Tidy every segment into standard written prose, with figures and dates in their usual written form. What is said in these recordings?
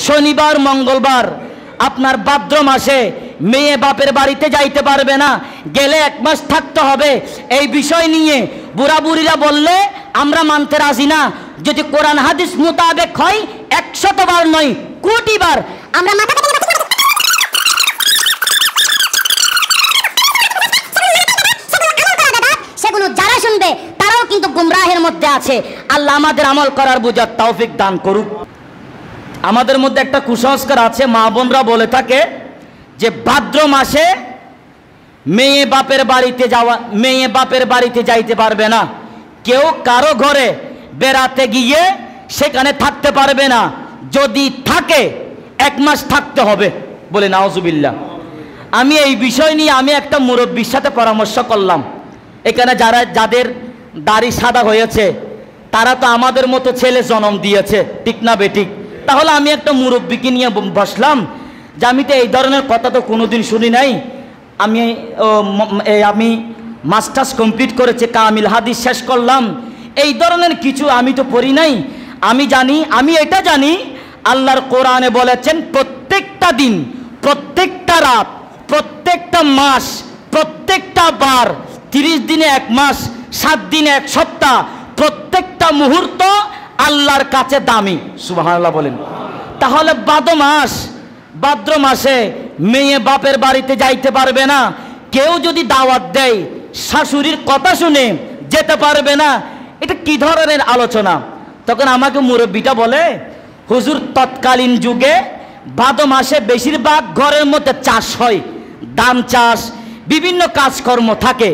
শনিবার মঙ্গলবার আপনার ভাদ্র মাসে মেয়ে বাপের বাড়িতে যাইতে পারবে না, গেলে 1 মাস থাকতে হবে। এই বিষয় নিয়ে বুড়া বুড়িরা বললে আমরা মানতে রাজি না। যদি কোরআন হাদিস মোতাবেক হয় 100 বার নয়, কোটি বার আমরা মাথা সেগুলো যারা শুনবে তারাও কিন্তু গুমরাহের মধ্যে আছে। আল্লাহ আমাদের আমল করার বুঝার তৌফিক দান করুক। আমাদের মধ্যে একটা কুসংস্কার আছে, মা বোনরা বলে থাকে যে ভাদ্র মাসে মেয়ে বাপের বাড়িতে যাইতে পারবে না, কেউ কারো ঘরে বেড়াতে গিয়ে সেখানে থাকতে পারবে না, যদি থাকে 1 মাস থাকতে হবে। বলে নাউজুবিল্লাহ। আমি এই বিষয় নিয়ে আমি একটা মুরব্বির সাথে পরামর্শ করলাম। এখানে যাদের দাড়ি সাদা হয়েছে তারা তো আমাদের মতো ছেলে জন্ম দিয়েছে, ঠিক না বেঠিক? তাহলে আমি একটা মুরব্বিকে নিয়ে বসলাম যে আমি তো এই ধরনের কথা তো কোনোদিন শুনি নাই। আমি মাস্টার্স কমপ্লিট করেছে, কামিল হাদিস শেষ করলাম, এই ধরনের কিছু আমি তো পড়ি নাই। আমি এটা জানি আল্লাহর কোরআনে বলেছেন প্রত্যেকটা দিন, প্রত্যেকটা রাত, প্রত্যেকটা মাস, প্রত্যেকটা বার, 30 দিনে 1 মাস, 7 দিনে 1 সপ্তাহ, প্রত্যেকটা মুহূর্ত আল্লাহর কাছে দামি। সুবহানাল্লাহ বলেন। তাহলে ভাদ্র মাসে মেয়ে বাপের বাড়িতে যাইতে পারবে না, কেউ যদি দাওয়াত দেয় শাশুড়ির কথা শুনে যেতে পারবে না, এটা কি ধরনের আলোচনা? তখন আমাকে মুরব্বিটা বলে, হুজুর তৎকালীন যুগে ভাদ্র মাসে বেশিরভাগ ঘরের মধ্যে চাষ হয়, ধান চাষ, বিভিন্ন কাজকর্ম থাকে।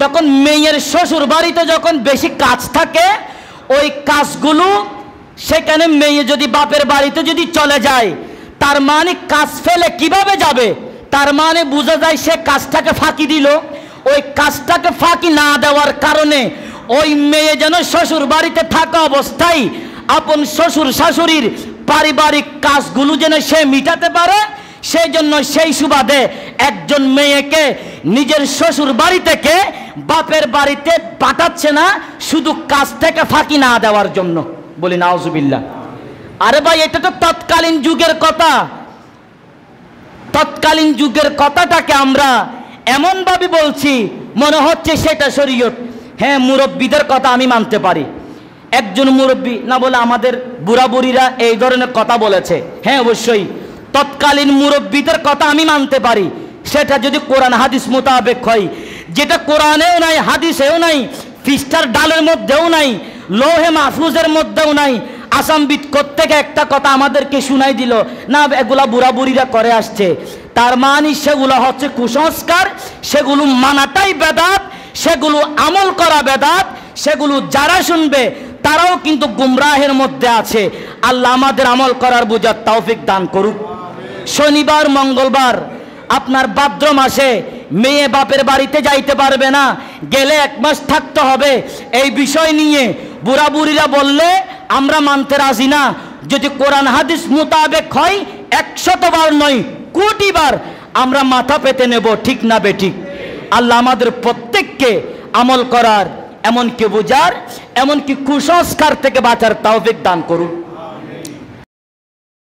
তখন মেয়ের শ্বশুর বাড়িতে যখন বেশি কাজ থাকে, ওই কাজগুলো সেখানে মেয়ে যদি বাপের বাড়িতে যদি চলে যায়, তার মানে কাজ ফেলে কিভাবে যাবে? তার মানে বোঝা যায় সে কাজটাকে ফাঁকি দিল। ওই কাজটাকে ফাঁকি না দেওয়ার কারণে ওই মেয়ে যেন শ্বশুর বাড়িতে থাকা অবস্থায় আপন শ্বশুর শাশুড়ির পারিবারিক কাজগুলো যেন সে মিটাতে পারে, সেই জন্য সেই সুবাদে একজন মেয়েকে নিজের শ্বশুর বাড়ি থেকে বাপের বাড়িতে পাঠাচ্ছে না, শুধু কাজ থেকে ফাঁকি না দেওয়ার জন্য। বলি নাউজুবিল্লাহ। আরে ভাই, এটা তো তৎকালীন যুগের কথা। তৎকালীন যুগের কথাটাকে আমরা এমন ভাবে বলছি মনে হচ্ছে সেটা শরীয়ত। হ্যাঁ, মুরব্বীদের কথা আমি মানতে পারি। একজন মুরব্বী না বলে আমাদের বুড়া বুড়িরা এই ধরনের কথা বলেছে, হ্যাঁ অবশ্যই তৎকালীন মুরব্বীদের কথা আমি মানতে পারি, সেটা যদি কোরআন হাদিস মোতাবেক হয়। যেটা কোরআনেও নাই, হাদিসেও নাই, ফিস্টার ডালের মধ্যেও নাই, লৌহে মাহফুজের মধ্যেও নাই। আসামবিদ কোত্থেকে একটা কথা আমাদেরকে শুনাই দিল, না এগুলা বুড়া বুড়িরা করে আসছে, তার মানে সেগুলো হচ্ছে কুসংস্কার, সেগুলো মানাটাই বেদাত, সেগুলো আমল করা বেদাত, সেগুলো যারা শুনবে তারাও কিন্তু গুমরাহের মধ্যে আছে। আল্লাহ আমাদের আমল করার বুঝার তৌফিক দান করুক। শনিবার মঙ্গলবার আপনার ভাদ্র মাসে মেয়ে বাপের বাড়িতে যাইতে পারবে না, গেলে 1 মাস থাকতে হবে। এই বিষয় নিয়ে বুড়া বুড়িরা বললে আমরা মানতে রাজি না। যদি কোরআন হাদিস মোতাবেক হয় 100 বার নয়, কোটি বার আমরা মাথা পেতে নেব, ঠিক না বেঠিক? আল্লাহ আমাদের প্রত্যেককে আমল করার, এমনকি বোঝার, এমনকি কুসংস্কার থেকে বাঁচার তৌফিক দান করুন।